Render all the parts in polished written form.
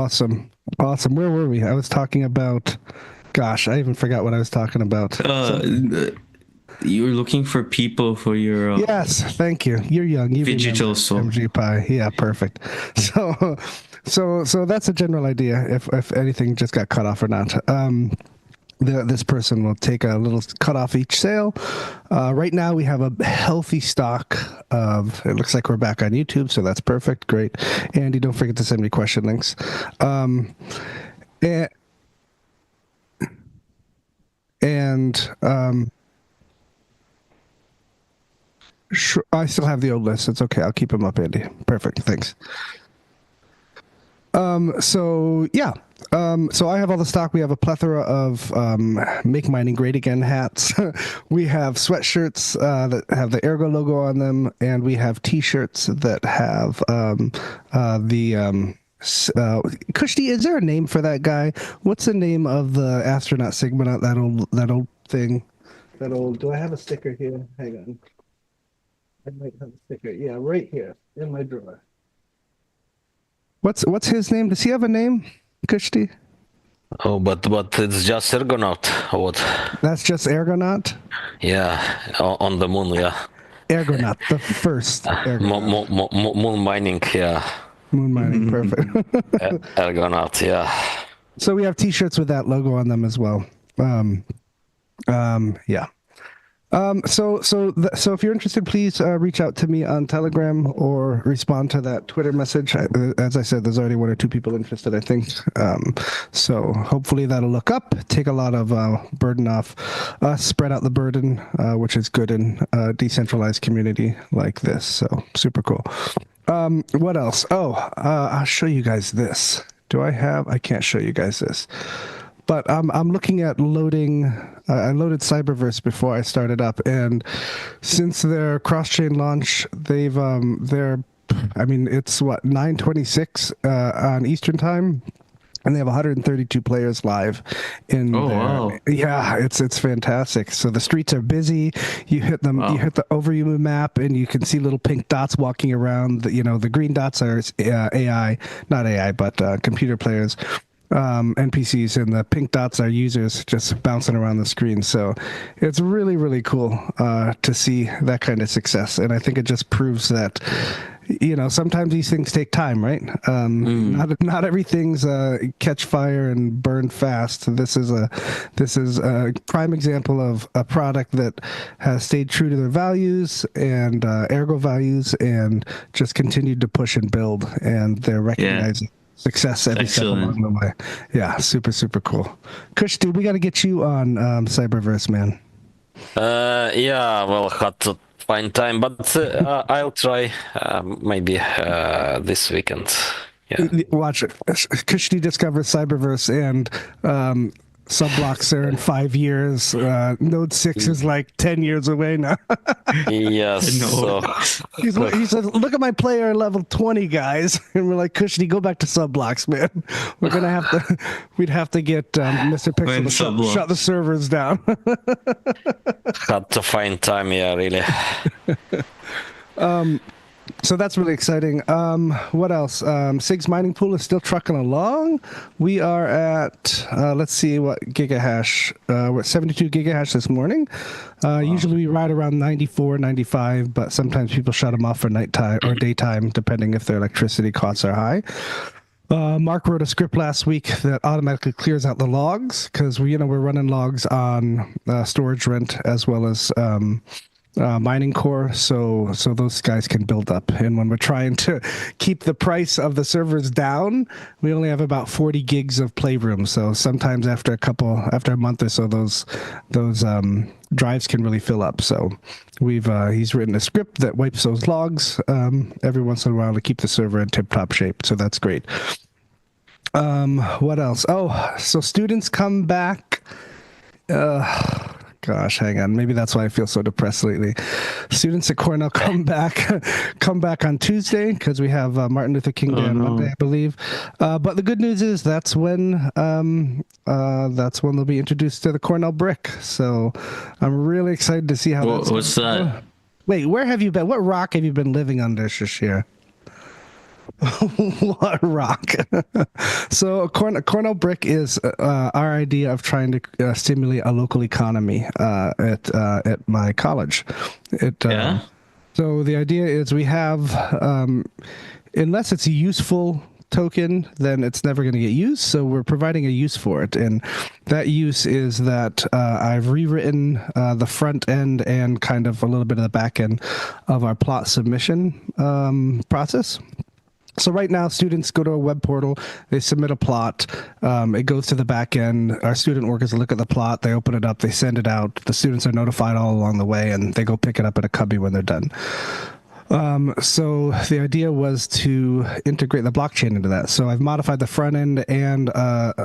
Awesome. Awesome. Where were we? I was talking about, gosh, I even forgot what I was talking about. You're looking for people for your Yes, thank you. You're young. You digital soul. MG Pie. Yeah, perfect. So that's a general idea. If anything just got cut off or not. This person will take a little cut off each sale. Right now we have a healthy stock of, it looks like we're back on YouTube, so that's perfect. Great. Andy, don't forget to send me question links. Sure, I still have the old list. It's okay. I'll keep them up, Andy. Perfect. Thanks. So yeah. So I have all the stock. We have a plethora of Make Mining Great Again hats. We have sweatshirts that have the Ergo logo on them, and we have T-shirts that have Kushti, is there a name for that guy? What's the name of the astronaut Sigmanaut? That old thing. That old. Do I have a sticker here? Hang on. I might have a sticker. Yeah, right here in my drawer. What's his name? Does he have a name, Kushti? Oh, but it's just Ergonaut. What? That's just Ergonaut? Yeah, on the moon, yeah. Ergonaut, the first moon mining, yeah. Moon mining, perfect. Ergonaut, yeah. So we have T-shirts with that logo on them as well. Yeah. So if you're interested, please reach out to me on Telegram or respond to that Twitter message. As I said, there's already 1 or 2 people interested, I think. So hopefully that'll look up, take a lot of burden off, spread out the burden, which is good in a decentralized community like this. So super cool. What else? Oh, I'll show you guys this. I can't show you guys this. But I'm looking at loading. I loaded Cyberverse before I started up, and since their cross-chain launch, it's what 9:26 on Eastern time, and they have 132 players live. Wow! Yeah, it's fantastic. So the streets are busy. You hit them. Wow. You hit the Overview map, and you can see little pink dots walking around. The green dots are AI, not AI, but computer players. NPCs, and the pink dots are users just bouncing around the screen. So it's really, really cool to see that kind of success. And I think it just proves that, sometimes these things take time, right? Not everything's catch fire and burn fast. This is a prime example of a product that has stayed true to their values and Ergo values, and just continued to push and build. And they're recognizing success every step along the way. Yeah, super, super cool. Kush, dude, we got to get you on Cyberverse, man. Yeah, well, had to find time, but I'll try maybe this weekend. Yeah. Watch it. Kushti discovers Cyberverse, and Subblocks are in 5 years. Node 6 is like 10 years away now. Yes. No. He said, "Look at my player level 20, guys." And we're like, "Kushti, go back to Subblocks, man. We're gonna have to. We'd have to get Mr. Pixel to shut the servers down." Had to find time, yeah, really. So that's really exciting. What else? Sig's mining pool is still trucking along. We are at, let's see what gigahash. We're at 72 gigahash this morning. Usually we ride around 94, 95, but sometimes people shut them off for nighttime or daytime, depending if their electricity costs are high. Mark wrote a script last week that automatically clears out the logs, because we're running logs on storage rent as well as mining core, so those guys can build up. And when we're trying to keep the price of the servers down, we only have about 40 gigs of playroom. So sometimes after a month or so, those drives can really fill up. So he's written a script that wipes those logs every once in a while to keep the server in tip-top shape. So that's great. What else? Oh, so students come back. Gosh, hang on. Maybe that's why I feel so depressed lately. Students at Cornell come back on Tuesday, because we have Martin Luther King Day on Monday, I believe. But the good news is that's when they'll be introduced to the Cornell brick. So I'm really excited to see how. What's that? Wait, where have you been? What rock have you been living under, Shashir? What rock? So Cornell brick is our idea of trying to stimulate a local economy at my college. Yeah. So the idea is we have, unless it's a useful token, then it's never going to get used. So we're providing a use for it, and that use is that I've rewritten the front end and kind of a little bit of the back end of our plot submission process. So right now, students go to a web portal, they submit a plot, it goes to the back end, our student workers look at the plot, they open it up, they send it out, the students are notified all along the way, and they go pick it up at a cubby when they're done. So the idea was to integrate the blockchain into that. So I've modified the front end and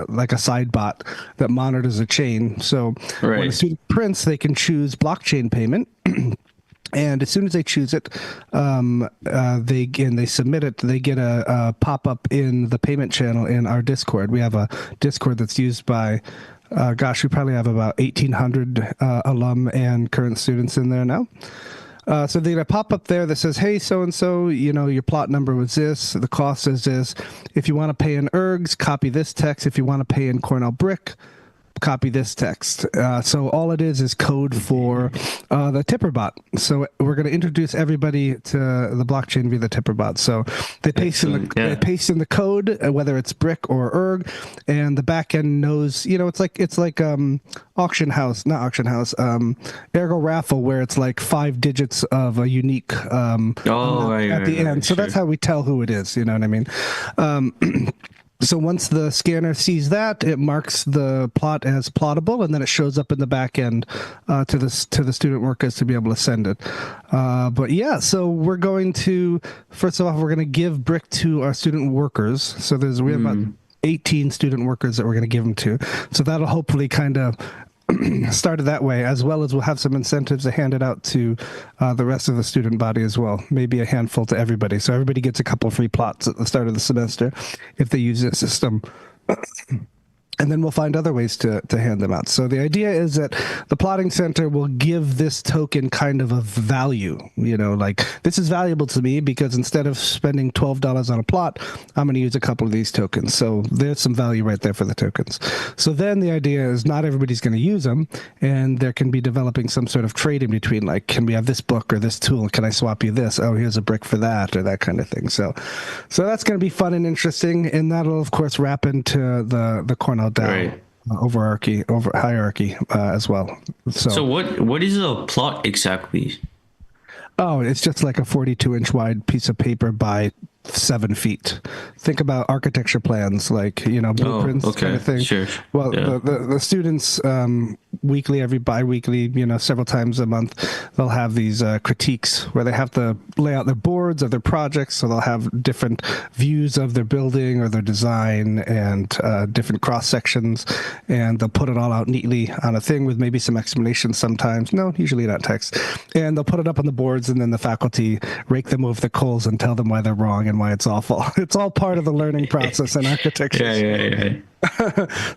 like a side bot that monitors the chain. So when a student prints, they can choose blockchain payment. And as soon as they choose it, they submit it, they get a pop-up in the payment channel in our Discord. We have a Discord that's used by, we probably have about 1,800 alum and current students in there now. So they get a pop-up there that says, hey, so-and-so, your plot number was this, the cost is this. If you want to pay in ergs, copy this text. If you want to pay in Cornell brick, copy this text. So all it is code for the tipper bot. So we're going to introduce everybody to the blockchain via the tipper bot. So they paste in the code, whether it's brick or erg, and the backend knows. It's like auction house, not auction house. Ergo raffle, where it's like 5 digits of a unique at the end. So that's how we tell who it is. You know what I mean? So once the scanner sees that, it marks the plot as plottable, and then it shows up in the back end to the student workers to be able to send it. But yeah, so we're going to, first of all, we're going to give brick to our student workers. So we have about 18 student workers that we're going to give them to. So that'll hopefully kind of started that way, as well as we'll have some incentives to hand it out to the rest of the student body as well. Maybe a handful to everybody. So everybody gets a couple free plots at the start of the semester if they use this system. And then we'll find other ways to hand them out. So the idea is that the plotting center will give this token kind of a value. Like, this is valuable to me because instead of spending $12 on a plot, I'm going to use a couple of these tokens. So there's some value right there for the tokens. So then the idea is not everybody's going to use them, and there can be developing some sort of trade in between, like, can we have this book or this tool? Can I swap you this? Oh, here's a brick for that, or that kind of thing. So that's going to be fun and interesting, and that'll, of course, wrap into the Cornell down hierarchy as well. So what is a plot exactly? Oh, it's just like a 42-inch wide piece of paper by 7 feet. Think about architecture plans, like blueprints, kind of thing. Sure. Well, yeah. the students weekly, bi-weekly, several times a month, they'll have these critiques where they have to lay out their boards of their projects. So they'll have different views of their building or their design and different cross sections, and they'll put it all out neatly on a thing with maybe some explanations sometimes. No, usually not text. And they'll put it up on the boards, and then the faculty rake them over the coals and tell them why they're wrong and why it's awful. It's all part of the learning process in architecture. Yeah.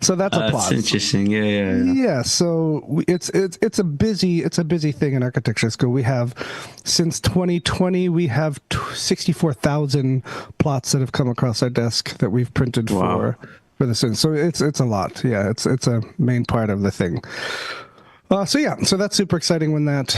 So that's a plot. That's interesting. Yeah. Yeah. So it's a busy thing in architecture school. We have, since 2020, we have 64,000 plots that have come across our desk that we've printed for the students. So it's a lot. Yeah. It's a main part of the thing. So that's super exciting when that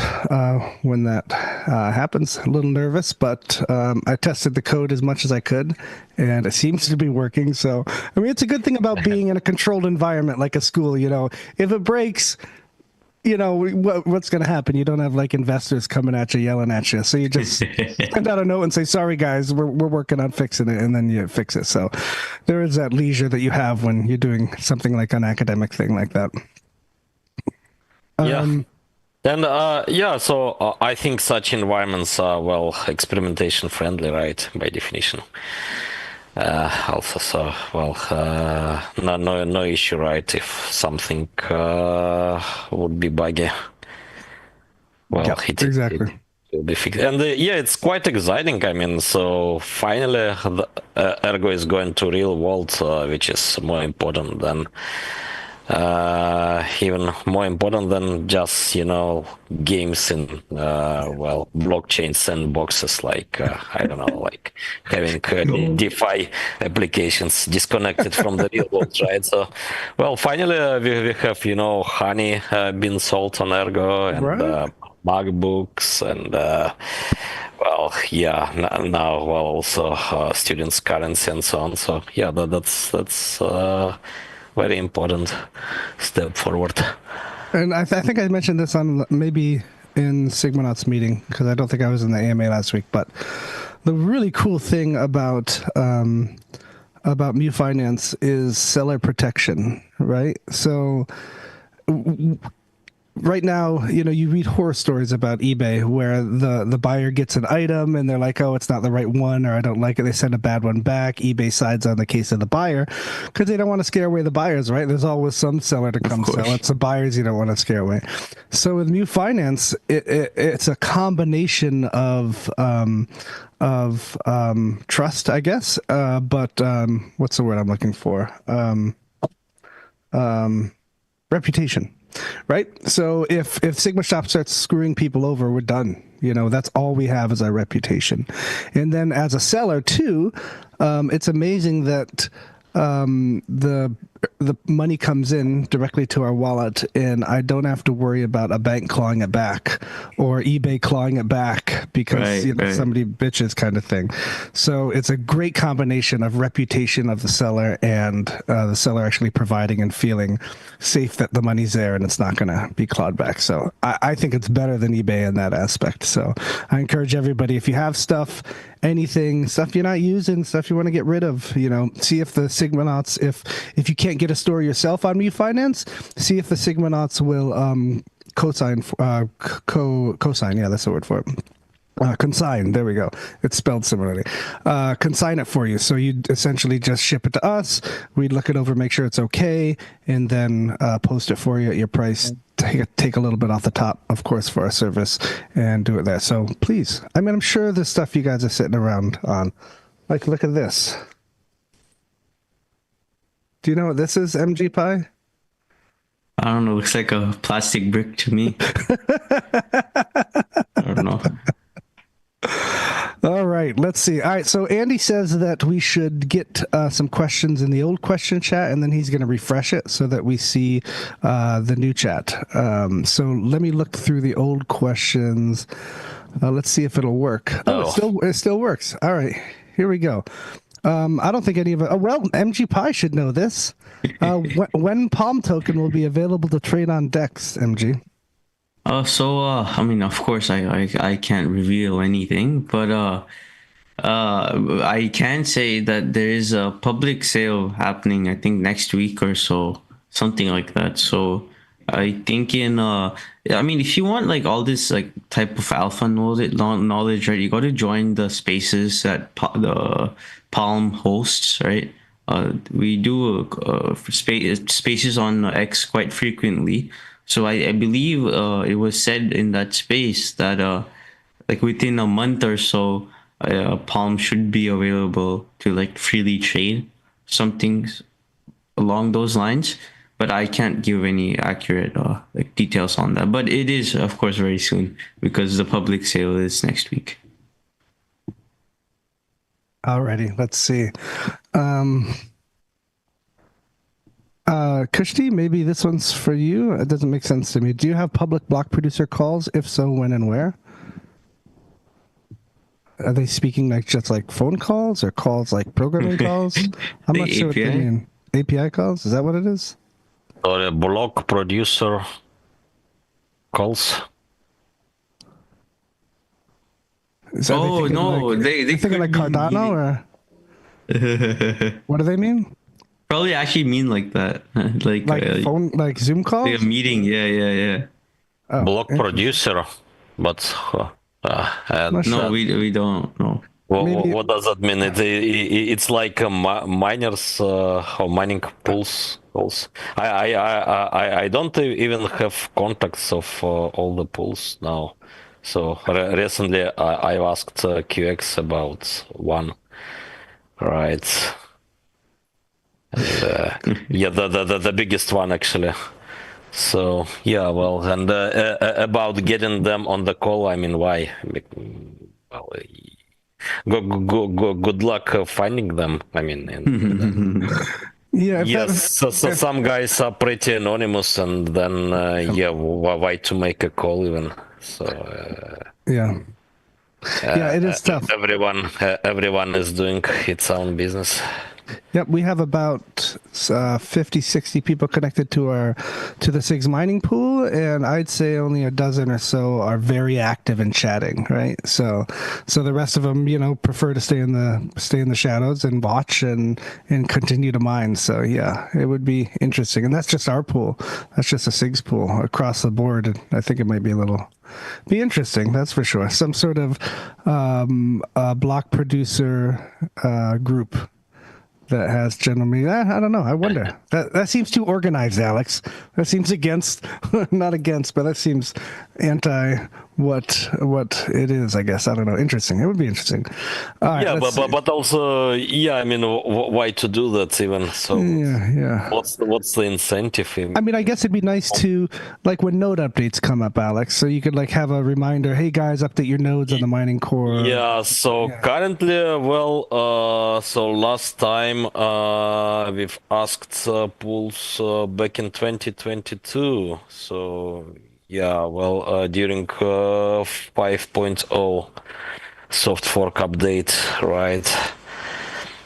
happens. A little nervous, but I tested the code as much as I could, and it seems to be working. So, I mean, it's a good thing about being in a controlled environment like a school. If it breaks, what's going to happen? You don't have like investors coming at you, yelling at you. So you just send out a note and say, sorry, guys, we're working on fixing it, and then you fix it. So there is that leisure that you have when you're doing something like an academic thing like that. And so I think such environments are experimentation friendly, right, by definition. No issue, right, if something would be buggy. Exactly. It will be fixed. And it's quite exciting. I mean, so finally Ergo is going to real world, which is more important than even more important than just games in blockchain sandboxes, like I don't know, like having DeFi applications disconnected from the real world, right? So well, finally we have honey being sold on Ergo, and Right. MacBooks, and well, yeah, now well also students' currency and so on. So yeah, that's very important step forward. And I think I mentioned this on maybe in Sigmanauts meeting, because I don't think I was in the AMA last week. But the really cool thing about Mu Finance is seller protection, right? So right now, you read horror stories about eBay where the buyer gets an item and they're like, oh, it's not the right one, or I don't like it. They send a bad one back. eBay sides on the case of the buyer because they don't want to scare away the buyers, right? There's always some seller to come sell. It's the buyers you don't want to scare away. So with Mu Finance, it's a combination of trust, I guess. But what's the word I'm looking for? Reputation. Right. So if Sigma Shop starts screwing people over, we're done. That's all we have is our reputation. And then as a seller too, it's amazing that the money comes in directly to our wallet, and I don't have to worry about a bank clawing it back or eBay clawing it back because somebody bitches, kind of thing. So it's a great combination of reputation of the seller and the seller actually providing and feeling safe that the money's there and it's not going to be clawed back. So I think it's better than eBay in that aspect. So I encourage everybody, if you have stuff, stuff you're not using, stuff you want to get rid of, see if the Sigmanauts, if you can't get a store yourself on Mu Finance, see if the Sigmanauts will cosign. Yeah, that's the word for it. Consign, there we go. It's spelled similarly. Consign it for you. So you essentially just ship it to us. We'd look it over, make sure it's okay, and then post it for you at your price. Take a little bit off the top, of course, for our service, and do it there. So please, I'm sure there's stuff you guys are sitting around on. Like, look at this. Do you know what this is, MG Pie? I don't know. Looks like a plastic brick to me. I don't know. All right, let's see. All right, so Andy says that we should get some questions in the old question chat, and then he's going to refresh it so that we see the new chat. So let me look through the old questions. Let's see if it'll work. It still works. All right, here we go. I don't think any of it. Oh, well, MG Pie should know this. When Palm token will be available to trade on DEX, MG? I mean, of course, I can't reveal anything, but I can say that there is a public sale happening, I think next week or so, something like that. So I think I mean, if you want like all this like type of alpha knowledge, right, you got to join the spaces that the Palm hosts, right? We do spaces on X quite frequently. So I believe it was said in that space that like within a month or so, Palm should be available to like freely trade, something along those lines. But I can't give any accurate like details on that. But it is, of course, very soon because the public sale is next week. Alrighty, let's see. Kushti, maybe this one's for you. It doesn't make sense to me. Do you have public block producer calls? If so, when and where? Are they speaking like just like phone calls or calls like programming calls? I'm not sure what they mean. API calls? Is that what it is? Or a block producer calls. Oh no, they thinking like Cardano or what do they mean? Probably actually mean like that, like phone, like Zoom calls, like a meeting. Yeah. Oh, block producer, but no, we don't know. What does that mean? It's like miners or mining pools. I don't even have contacts of all the pools now. So recently I asked QX about one. Right. And, Yeah, the biggest one actually. So yeah, well, and about getting them on the call, I mean, why? Well, good luck finding them. I mean, and Yeah, if yes, that so some guys are pretty anonymous, and then yeah, why to make a call even? So yeah. Yeah, it is tough. everyone is doing its own business. Yep, we have about 50, 60 people connected to the SIGs mining pool, and I'd say only a dozen or so are very active in chatting, right? So the rest of them, prefer to stay in the shadows and watch and continue to mine. So yeah, it would be interesting, and that's just our pool. That's just a SIGs pool across the board. And I think it might be interesting. That's for sure. Some sort of block producer group that has generally, I don't know. I wonder. That seems too organized, Alex. That seems against, not against, but that seems anti what it is. I guess I don't know. Interesting. It would be interesting. All right, Yeah, let's see. but also, yeah. I mean, why to do that even? So Yeah. what's the incentive? I mean, I guess it'd be nice to, like, when node updates come up, Alex, so you could like have a reminder, hey guys, update your nodes on the mining core. Yeah, so currently, well, so last time we've asked pools back in 2022. So yeah, well, during 5.0 soft fork update, right?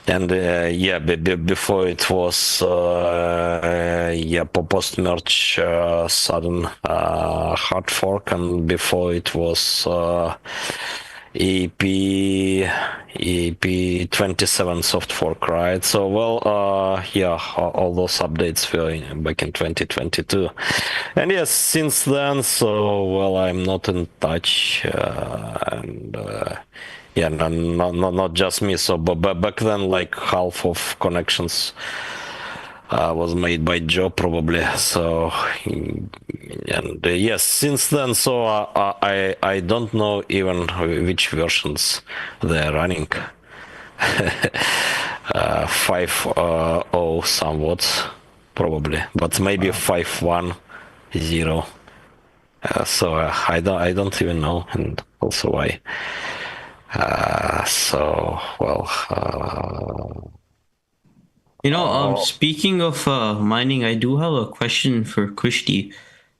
And yeah, before it was yeah, post merge sudden hard fork, and before it was EP 27 soft fork, right? So well, yeah, all those updates were back in 2022, and yes, since then, so well, I'm not in touch, and yeah, not just me. So, but back then, like half of connections was made by Joe probably. So, and yes, since then, so I don't know even which versions they're running. 5.0 somewhat probably, but maybe 5.1.0. So I don't even know, and also why. So well. Speaking of mining, I do have a question for Kushti.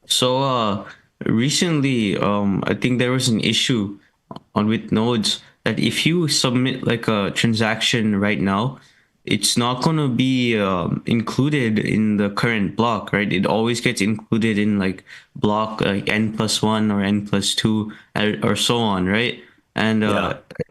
So recently, I think there was an issue on with nodes that if you submit like a transaction right now, it's not going to be included in the current block, right? It always gets included in like block like n+1 or n+2 or so on, right? And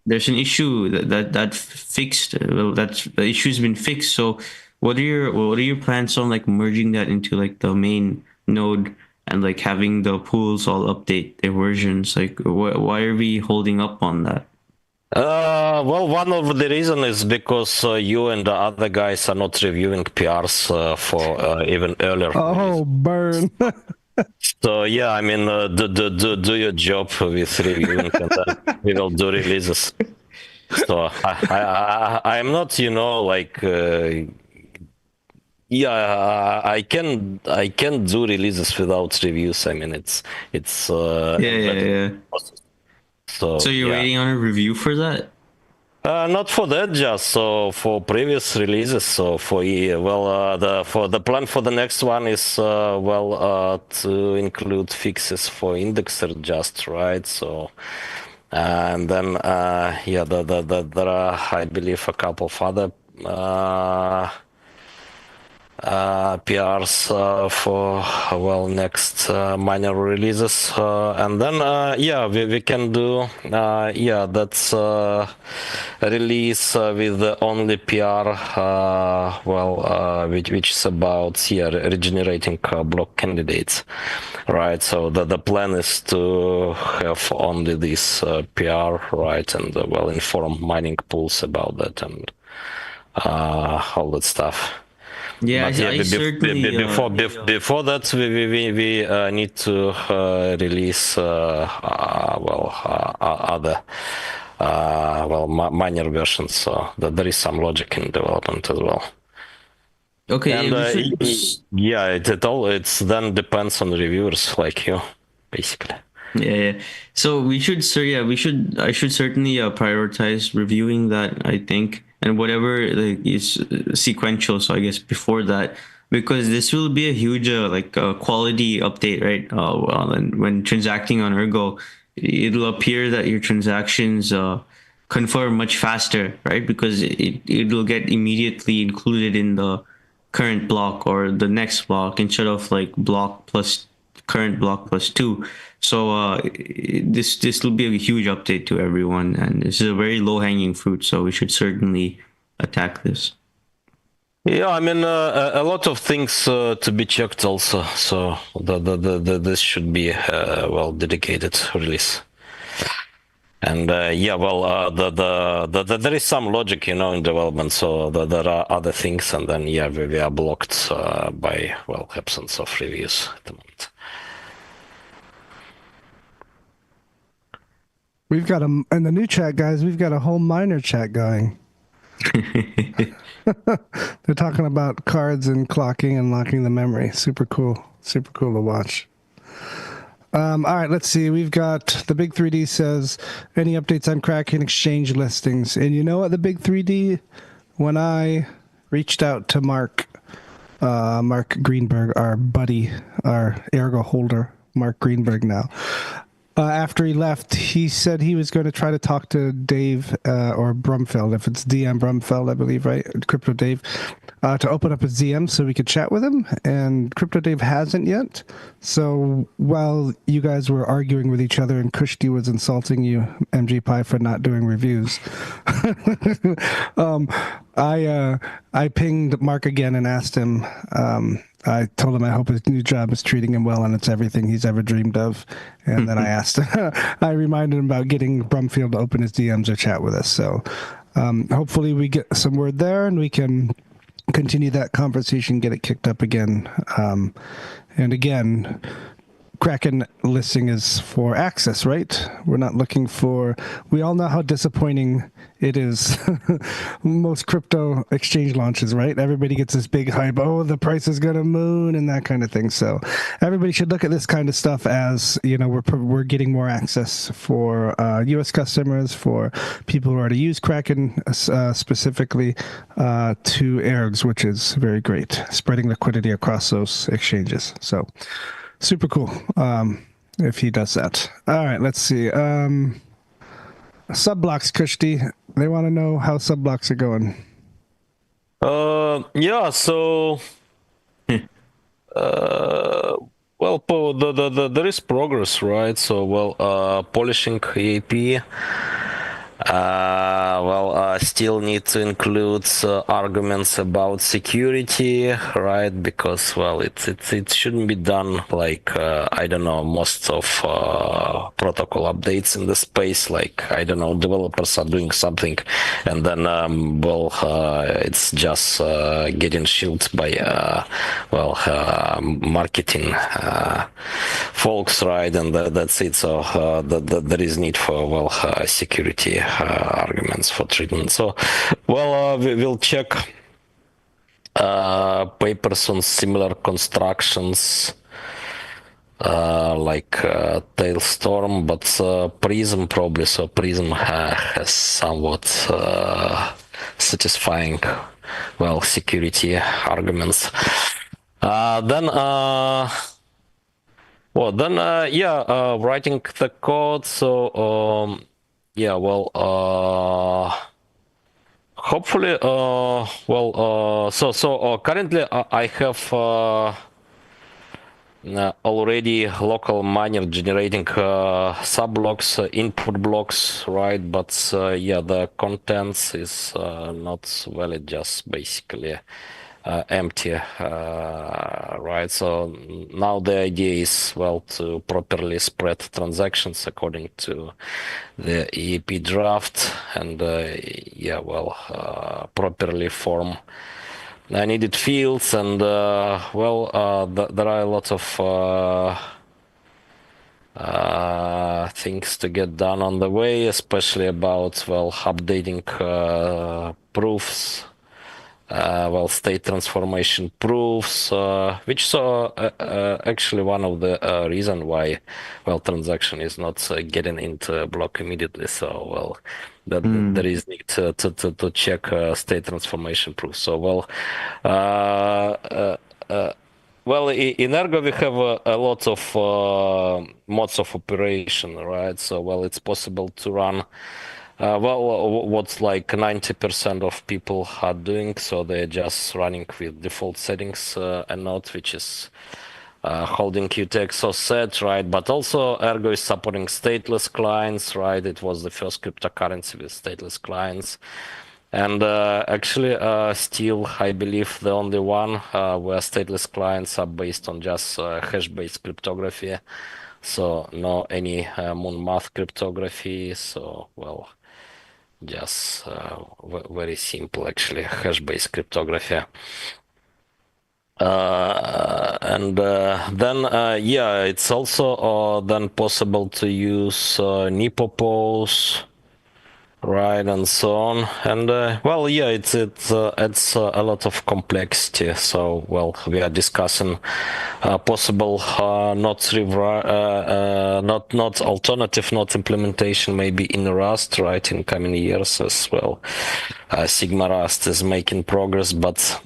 there's an issue that fixed. Well, that's the issue's been fixed. So, what are your plans on like merging that into like the main node and like having the pools all update their versions? Like, why are we holding up on that? Well, one of the reason is because you and the other guys are not reviewing PRs for even earlier. Oh, burn. So yeah, I mean, do your job with reviewing, and then we will do releases. So I'm not, like, yeah, I can do releases without reviews. I mean, it's Yeah. So you're waiting on a review for that? Not for that, just so for previous releases. So for the plan for the next one is to include fixes for indexer, just right. So and then yeah, there are, I believe, a couple of other PRs for next minor releases, and then yeah, we can do that's release with the only PR which is about regenerating block candidates, right? So the plan is to have only this PR, right, and inform mining pools about that and all that stuff. Yeah, But I certainly before that we need to release other minor versions, so that there is some logic in development as well. Okay, And we should. yeah, it all it's then depends on reviewers like you, basically. Yeah, yeah. So we should, sir. Yeah, we should. I should certainly prioritize reviewing that. I think, and whatever like is sequential. So I guess before that, because this will be a huge like quality update, right? Well, and when transacting on Ergo, it'll appear that your transactions confirm much faster, right? Because it'll get immediately included in the current block or the next block instead of like block plus current block plus two. So this will be a huge update to everyone, and this is a very low hanging fruit. So we should certainly attack this. Yeah, I mean a lot of things to be checked also. So this should be well dedicated release. And yeah, well, there is some logic, you know, in development. So there are other things, and then yeah, we are blocked by well absence of reviews at the moment. We've got in the new chat, guys. We've got a whole miner chat going. They're talking about cards and clocking and locking the memory. Super cool. Super cool to watch. All right, let's see. We've got the Big 3D says, any updates on Kraken exchange listings? And you know what, the Big 3D, when I reached out to Mark Greenberg, our buddy, our Ergo holder, Mark Greenberg now, after he left, he said he was going to try to talk to Dave or Brumfeld, if it's DM Brumfeld, I believe, right? Crypto Dave, to open up his DM so we could chat with him. And Crypto Dave hasn't yet. So while you guys were arguing with each other and Kushti was insulting you, MG Pi, for not doing reviews, I pinged Mark again and asked him. I told him I hope his new job is treating him well and it's everything he's ever dreamed of. And then I asked, I reminded him about getting Brumfield to open his DMs or chat with us. So hopefully we get some word there and we can continue that conversation, get it kicked up again. And again, Kraken listing is for access, right? We're not looking for, we all know how disappointing it is. Most crypto exchange launches, right? Everybody gets this big hype, oh, the price is going to moon and that kind of thing. So everybody should look at this kind of stuff as, you know, we're getting more access for US customers, for people who already use Kraken specifically to Ergs, which is very great, spreading liquidity across those exchanges. So super cool if he does that. All right, let's see. Subblocks, Kushti. They want to know how Subblocks are going. Yeah, so well, there is progress, right? So well, polishing EAP. Well, still need to include arguments about security, right? Because well, it shouldn't be done like I don't know, most of protocol updates in the space. Like I don't know, developers are doing something, and then well, it's just getting shielded by well, marketing folks, right? And that's it. So there is need for well security arguments for treatment. So, well, we'll check papers on similar constructions like Tailstorm, but Prism probably. So Prism has somewhat satisfying, well, security arguments. Then. Well, then, yeah, writing the code. So, yeah, well, hopefully, well, so currently I have already local miner generating subblocks, input blocks, right? But yeah, the contents is not valid, just basically empty, right? So now the idea is, well, to properly spread transactions according to the EAP draft and yeah, well, properly form needed fields and well, there are a lot of things to get done on the way, especially about, well, updating proofs well, state transformation proofs, which actually one of the reason why, well, transaction is not getting into a block immediately. So, well, that there is need to check state transformation proofs. So, well, well, in Ergo we have a lot of modes of operation, right? So, well, it's possible to run. Well, what's like 90% of people are doing, so they're just running with default settings a node which is holding UTXO set, right? But also Ergo is supporting stateless clients, right? It was the first cryptocurrency with stateless clients. And actually, still, I believe the only one where stateless clients are based on just hash-based cryptography. So no any moon math cryptography. So, well, just very simple, actually, hash-based cryptography. And then, yeah, it's also then possible to use NIPO right, and so on. And well, yeah, it adds a lot of complexity. So, well, we are discussing possible not alternative node implementation maybe in Rust, right, in coming years as well. Sigma Rust is making progress, but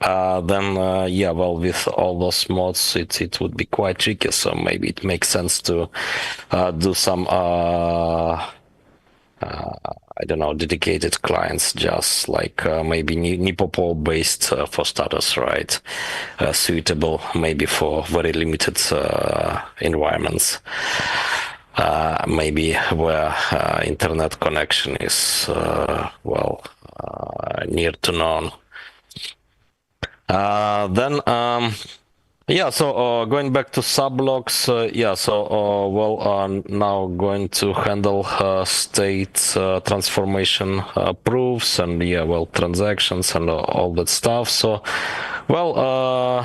then yeah, well, with all those mods it would be quite tricky, so maybe it makes sense to do some I don't know, dedicated clients, just like maybe NIPO based for starters, right? Suitable maybe for very limited environments. Maybe where internet connection is, well, near to none. Then yeah, so going back to Subblocks, yeah, so well, now going to handle state transformation proofs and yeah, well, transactions and all that stuff. So, well,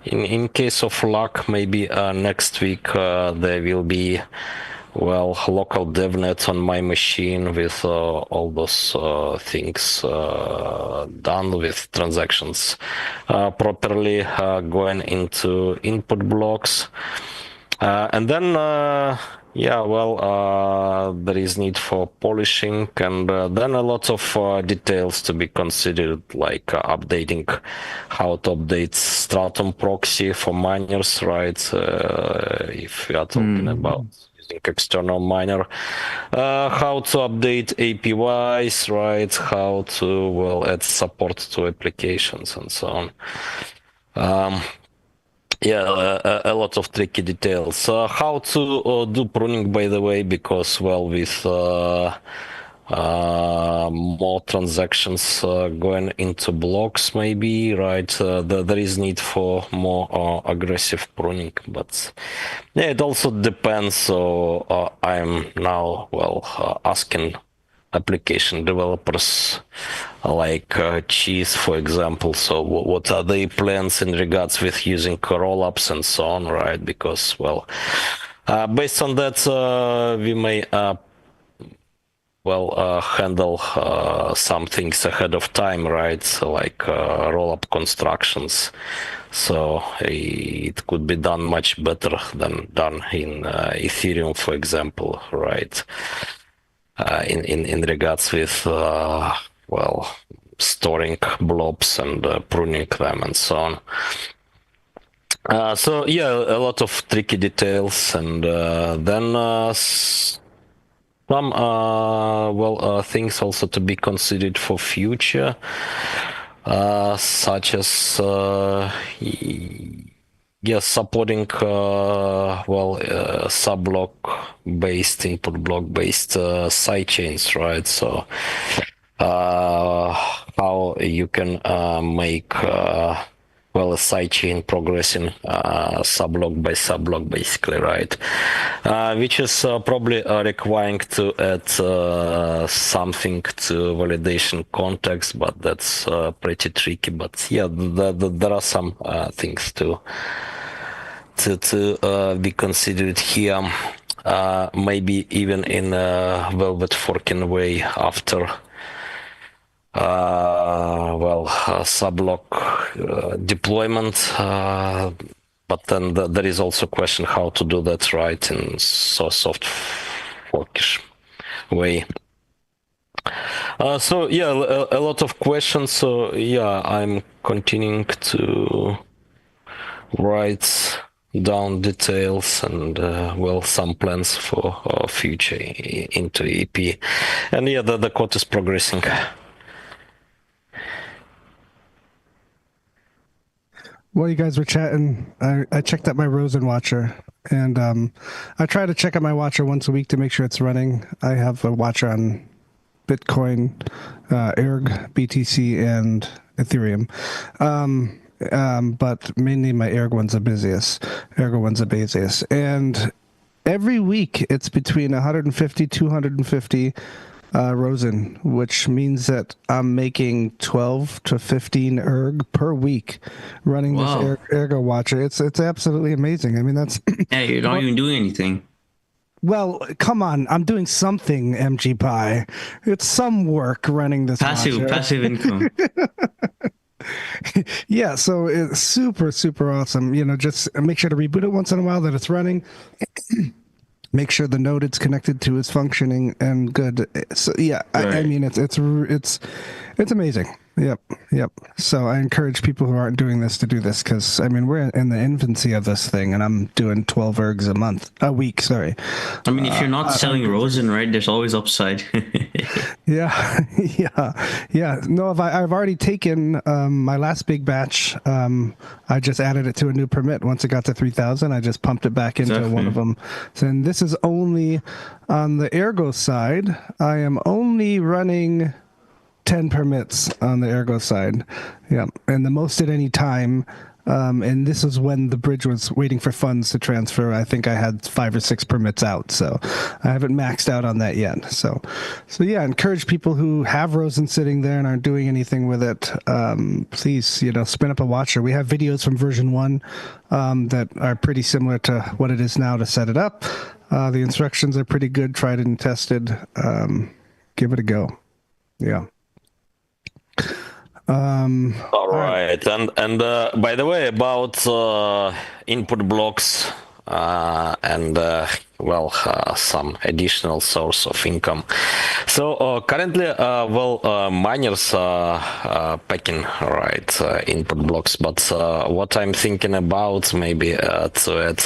in case of luck, maybe next week there will be, well, local devnet on my machine with all those things done with transactions properly going into input blocks. And then, yeah, well, there is need for polishing and then a lot of details to be considered, like updating how to update Stratum proxy for miners, right? If we are talking about external miner, how to update APIs, right? How to, well, add support to applications and so on. Yeah, a lot of tricky details. How to do pruning, by the way, because, well, with more transactions going into blocks, maybe, right? There is need for more aggressive pruning, but yeah, it also depends. So I'm now, well, asking application developers like Cheese, for example. So what are their plans in regards with using rollups and so on, right? Because, well, based on that, we may well, handle some things ahead of time, right? So like roll-up constructions. So it could be done much better than done in Ethereum, for example, right? In regards with, well, storing blobs and pruning them and so on. So yeah, a lot of tricky details, and then some well, things also to be considered for future, such as yes, supporting well, subblock based, input block based sidechains, right? So how you can make well, a sidechain progressing subblock by subblock, basically, right? Which is probably requiring to add something to validation context, but that's pretty tricky. But yeah, there are some things to be considered here. Maybe even in a Velvet forking way after subblock deployment. But then there is also a question how to do that right in so soft forkish way. So yeah, a lot of questions. So yeah, I'm continuing to write down details and some plans for future into EP, and yeah, the code is progressing. While you guys were chatting, I checked out my Rosen watcher, and I try to check out my watcher once a week to make sure it's running. I have a watcher on Bitcoin, Erg, BTC, and Ethereum. But mainly my Ergo one's the busiest. And every week it's between 150, 250 Rosen, which means that I'm making 12 to 15 erg per week running this Ergo watcher. It's absolutely amazing. I mean, that's Yeah, you're not even doing anything. well, come on, I'm doing something, MG Pi. It's some work running this watcher. Passive income. Yeah, so it's super, super awesome. You know, just make sure to reboot it once in a while that it's running. Make sure the node it's connected to is functioning and good. So yeah, I Right. mean it's amazing. Yep. So I encourage people who aren't doing this to do this because I mean we're in the infancy of this thing, and I'm doing 12 ergs a week. Sorry. I mean, if you're not selling Rosen, right, there's always upside. Yeah. No, I've already taken my last big batch. I just added it to a new permit. Once it got to 3,000, I just pumped it back into one of them. So, and this is only on the Ergo side. I am only running 10 permits on the Ergo side. Yeah, and the most at any time. And this is when the bridge was waiting for funds to transfer. I think I had 5 or 6 permits out, so I haven't maxed out on that yet. So yeah, encourage people who have Rosen sitting there and aren't doing anything with it. Please, spin up a watcher. We have videos from version 1 that are pretty similar to what it is now to set it up. The instructions are pretty good, tried and tested. Give it a go. Yeah. All right, and by the way, about input blocks and some additional source of income. So currently, miners are packing input blocks, but what I'm thinking about maybe to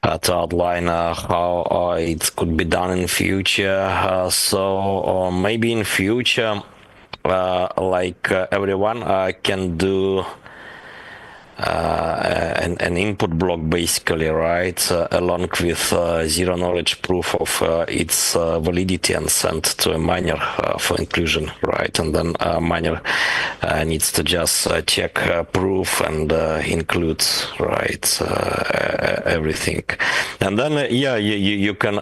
outline how it could be done in future. So maybe in future. Everyone can do an input block basically, right, along with zero knowledge proof of its validity and sent to a miner for inclusion, right, and then miner needs to just check proof and include, right, everything, and then you can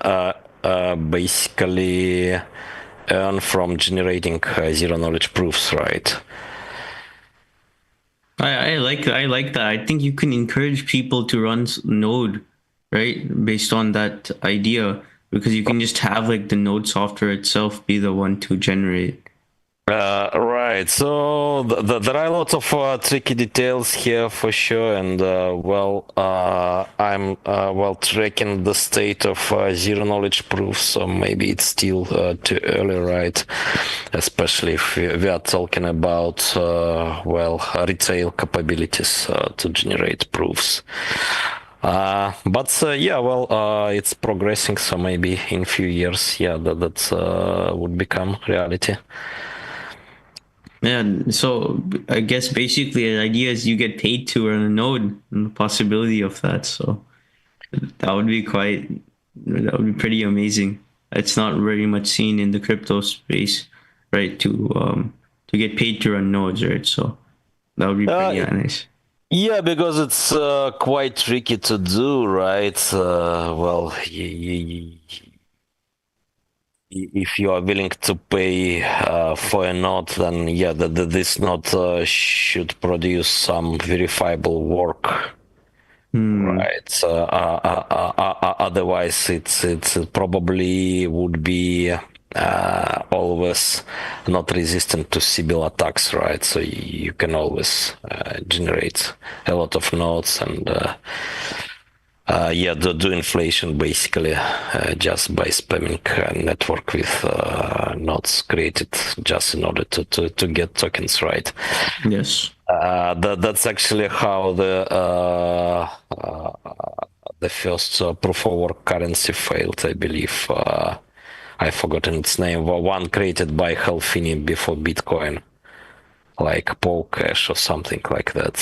basically earn from generating zero knowledge proofs, right? I like that. I think you can encourage people to run Node, right, based on that idea, because you can just have like the Node software itself be the one to generate. Right. So there are lots of tricky details here for sure, and I'm tracking the state of zero knowledge proofs. So maybe it's still too early, right? Especially if we are talking about retail capabilities to generate proofs. It's progressing. So maybe in a few years, that would become reality. Yeah, so I guess basically the idea is you get paid to run a node and the possibility of that. So that would be pretty amazing. It's not very much seen in the crypto space, right? To get paid to run nodes, right? So that would be pretty nice. Yeah, because it's quite tricky to do, right? If you are willing to pay for a node, then this node should produce some verifiable work, right? Otherwise, it probably would be always not resistant to Sybil attacks, right? So you can always generate a lot of nodes and do inflation basically just by spamming network with nodes created just in order to get tokens, right? Yes. That's actually how the first proof of work currency failed, I believe. I've forgotten its name. One created by Helfini before Bitcoin, like PoW Cash or something like that.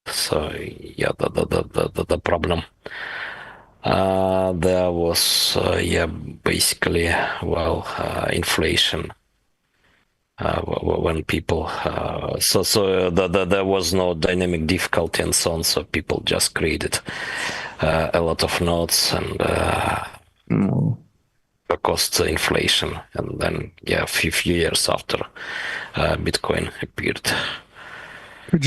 So yeah, the problem there was basically inflation. When people there was no dynamic difficulty and so on, so people just created a lot of nodes and cost inflation, and then a few years after Bitcoin appeared. Could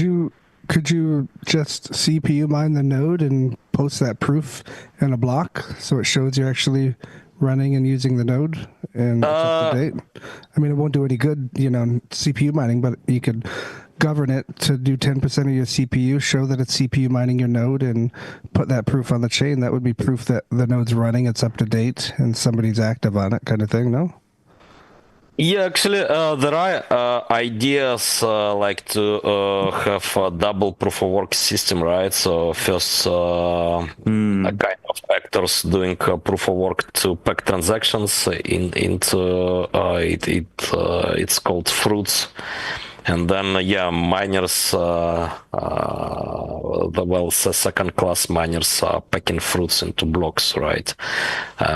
you just CPU mine the node and post that proof in a block so it shows you're actually running and using the node and it's up to date? I mean, it won't do any good, CPU mining, but you could govern it to do 10% of your CPU, show that it's CPU mining your node, and put that proof on the chain. That would be proof that the node's running, it's up to date, and somebody's active on it, kind of thing, no? Yeah, actually, there are ideas like to have a double proof of work system, right? So first, a kind of actors doing proof of work to pack transactions into it's called fruits. And then, miners, second-class miners are packing fruits into blocks, right?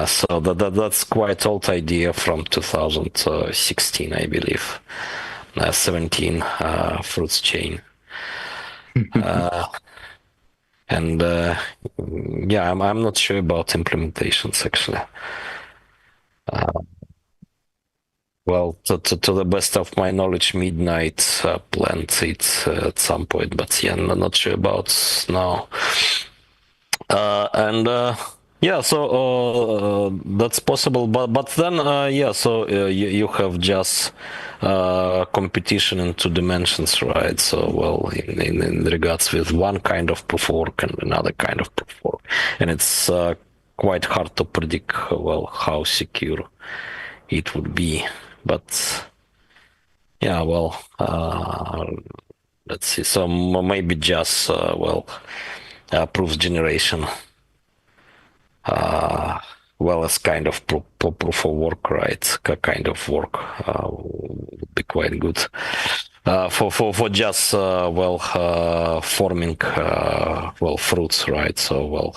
So that's quite old idea from 2016, I believe. 17 fruits chain. I'm not sure about implementations, actually. Well, to the best of my knowledge, Midnight planned it at some point, but I'm not sure about now. That's possible, but then you have just competition in two dimensions, right? So in regards with one kind of proof of work and another kind of proof of work, and it's quite hard to predict how secure it would be. But let's see. So maybe just proof generation, as kind of proof of work, right? Kind of work would be quite good for just forming fruits, right? So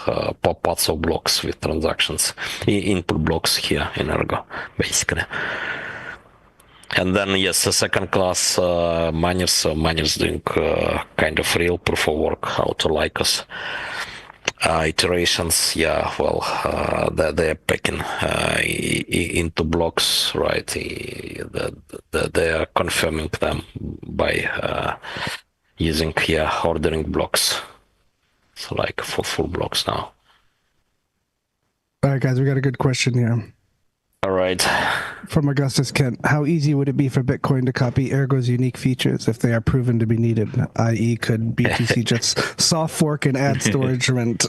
parts of blocks with transactions, input blocks here in Ergo, basically. And then, yes, the second-class miners, so miners doing kind of real proof of work, autolycos iterations. They're packing into blocks, right? They are confirming them by using ordering blocks. So like for full blocks now. All right, guys, we got a good question here. All right. From Augustus Kent, how easy would it be for Bitcoin to copy Ergo's unique features if they are proven to be needed? I.e., could BTC just soft fork and add storage rent?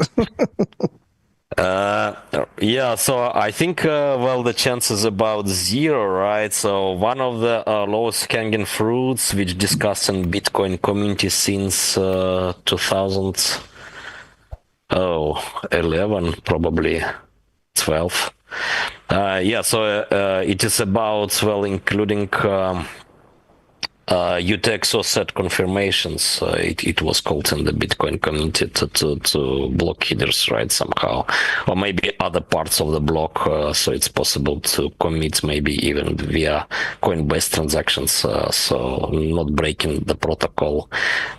So I think, the chance is about 0, right? So one of the lowest hanging fruits, which discussed in Bitcoin community since 2011, probably 12. It is about, including UTXO set confirmations. It was called in the Bitcoin community to block headers, right, somehow. Or maybe other parts of the block, so it's possible to commit maybe even via Coinbase transactions, so not breaking the protocol,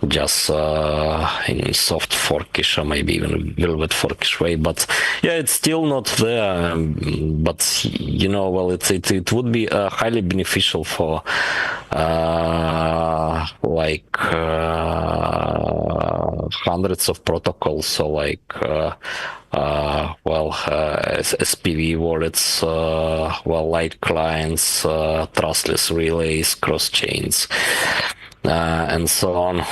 just in soft forkish or maybe even velvet forkish way. But it's still not there. But it would be highly beneficial for hundreds of protocols, so SPV wallets, light clients, trustless relays, cross chains, and so on.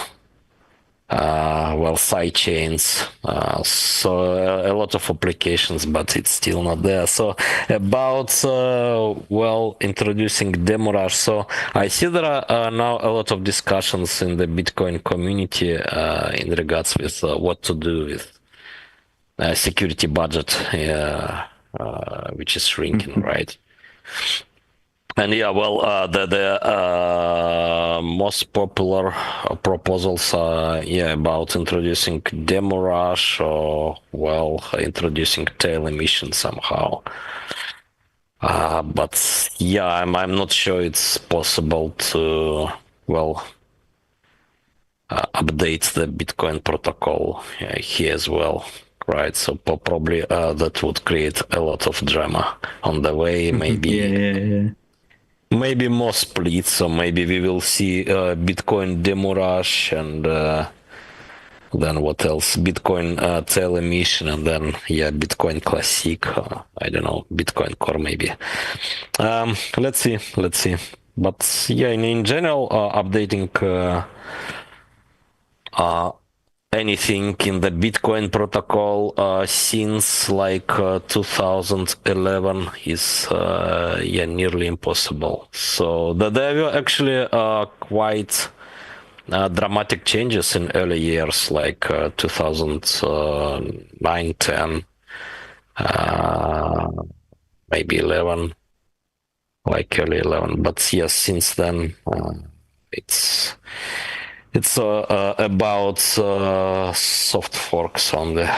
Side chains, so a lot of applications, but it's still not there. So about introducing Demorush. So I see there are now a lot of discussions in the Bitcoin community in regards with what to do with security budget, which is shrinking, right? And the most popular proposals are about introducing Demorush or introducing tail emission somehow. But I'm not sure it's possible to update the Bitcoin protocol here as well. Right, so probably that would create a lot of drama on the way. Maybe maybe more splits, so maybe we will see Bitcoin Demorush and then what else? Bitcoin tail emission, and then Bitcoin Classic. I don't know, Bitcoin Core maybe. Let's see. But in general, updating anything in the Bitcoin protocol since like 2011 is nearly impossible. So there were actually quite dramatic changes in early years, like 2009, 10, maybe 11, like early 11. But yes, since then it's about soft forks only.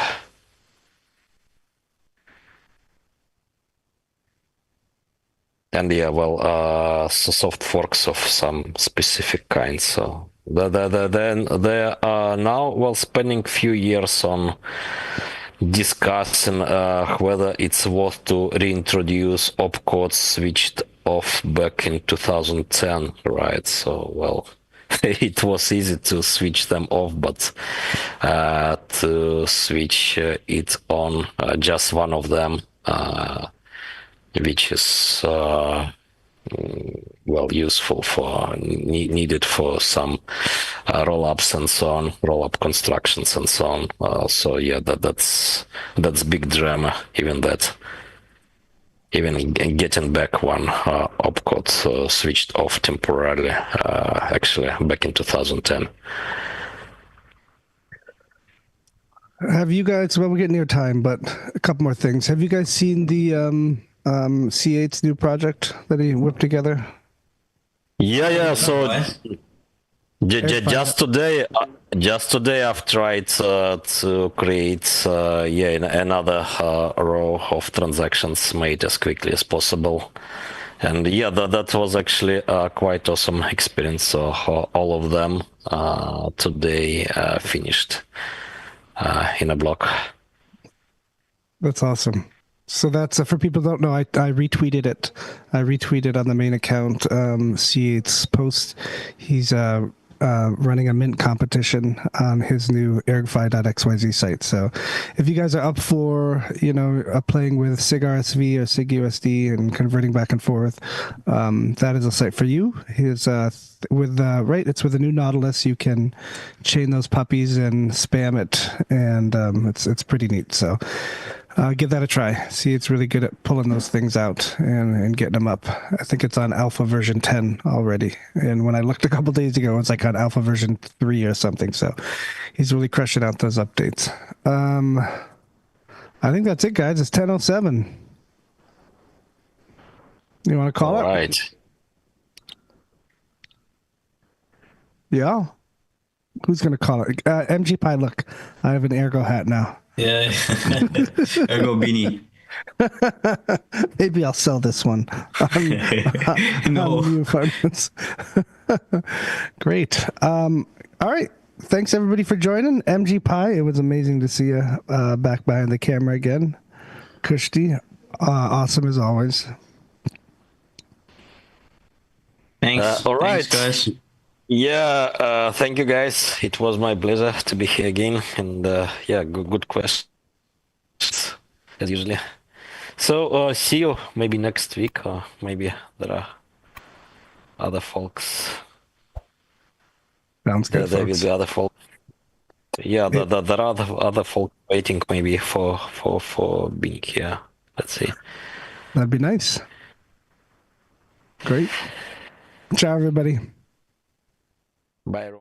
And so soft forks of some specific kind. So then they are now spending few years on discussing whether it's worth to reintroduce opcodes switched off back in 2010, right? So it was easy to switch them off, but to switch it on, just one of them, which is useful for needed for some roll-ups and so on, roll-up constructions and so on. That's big drama. Even getting back one opcode switched off temporarily, actually back in 2010. Have you guys, we're getting near time, but a couple more things. Have you guys seen the C8's new project that he whipped together? So just today I've tried to create another row of transactions made as quickly as possible, and that was actually quite awesome experience. So all of them today finished in a block. That's awesome. So that's for people who don't know, I retweeted it. I retweeted on the main account C8's post. He's running a mint competition on his new ergfi.xyz site. So if you guys are up for, playing with SigRSV or SigUSD and converting back and forth, that is a site for you. It's with the new Nautilus. You can chain those puppies and spam it, and it's pretty neat. So give that a try. See, it's really good at pulling those things out and getting them up. I think it's on alpha version 10 already. And when I looked a couple days ago, it's like on alpha version 3 or something. So he's really crushing out those updates. I think that's it, guys. It's 10:07. You want to call it? All right. Yeah. Who's going to call it? MG Pie, look, I have an Ergo hat now. Yeah, Ergo beanie. Maybe I'll sell this one. No. On new apartments. Great. All right. Thanks everybody for joining. MG Pie, it was amazing to see you back behind the camera again. Kushti, awesome as always. Thanks. All right. Thanks, guys. Yeah, thank you guys. It was my pleasure to be here again, and good questions. as usually. So see you maybe next week, or maybe there are other folks. Sounds good, There will folks. be other folks. Yeah, there are other folks waiting maybe for being here. Let's see. That'd be nice. Great. Ciao, everybody. Bye.